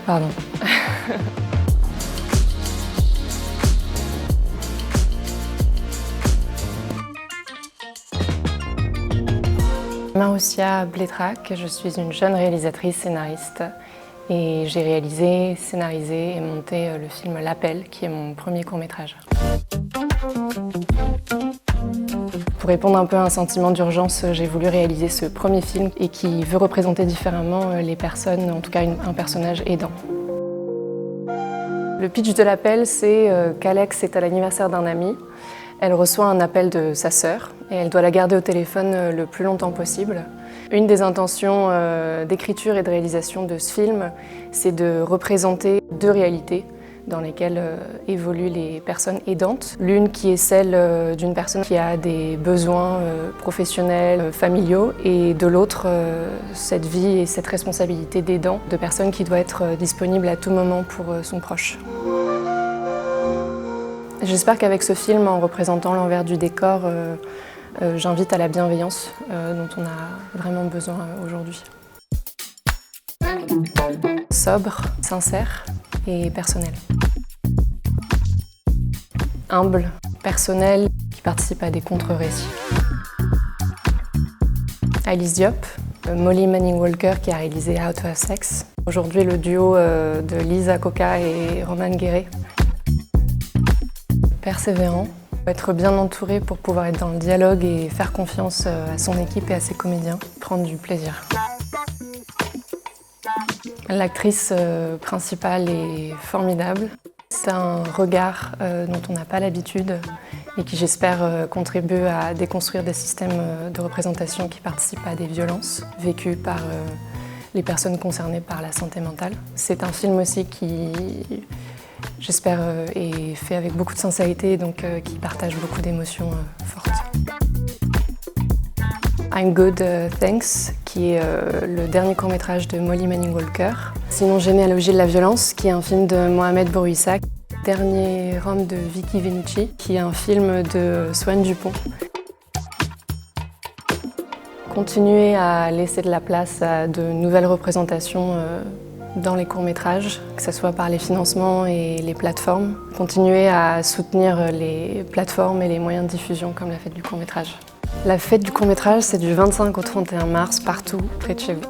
Pardon. Marussia Blétrac, je suis une jeune réalisatrice scénariste et j'ai réalisé, scénarisé et monté le film L'Appel, qui est mon premier court-métrage. Pour répondre un peu à un sentiment d'urgence, j'ai voulu réaliser ce premier film et qui veut représenter différemment les personnes, en tout cas un personnage aidant. Le pitch de L'Appel, c'est qu'Alex est à l'anniversaire d'un ami. Elle reçoit un appel de sa sœur et elle doit la garder au téléphone le plus longtemps possible. Une des intentions d'écriture et de réalisation de ce film, c'est de représenter deux réalités dans lesquelles évoluent les personnes aidantes. L'une qui est celle d'une personne qui a des besoins professionnels, familiaux, et de l'autre, cette vie et cette responsabilité d'aidant, de personne qui doit être disponible à tout moment pour son proche. J'espère qu'avec ce film, en représentant l'envers du décor, j'invite à la bienveillance dont on a vraiment besoin aujourd'hui. Sobre, sincère et personnel. Humble, personnel, qui participe à des contre-récits. Alice Diop, Molly Manning Walker qui a réalisé How to Have Sex. Aujourd'hui, le duo de Lisa Coca et Roman Guéret. Persévérant, être bien entouré pour pouvoir être dans le dialogue et faire confiance à son équipe et à ses comédiens, prendre du plaisir. L'actrice principale est formidable. C'est un regard dont on n'a pas l'habitude et qui, j'espère, contribue à déconstruire des systèmes de représentation qui participent à des violences vécues par les personnes concernées par la santé mentale. C'est un film aussi qui, j'espère, est fait avec beaucoup de sincérité, donc qui partage beaucoup d'émotions fortes. I'm Good, Thanks, qui est le dernier court-métrage de Molly Manning Walker. Sinon, Généalogie de la violence, qui est un film de Mohamed Bourouissa. Dernier Rome de Vicky Venucci, qui est un film de Swan Dupont. Continuer à laisser de la place à de nouvelles représentations dans les courts-métrages, que ce soit par les financements et les plateformes. Continuer à soutenir les plateformes et les moyens de diffusion comme la fête du court-métrage. La fête du court-métrage, c'est du 25 au 31 mars, partout près de chez vous.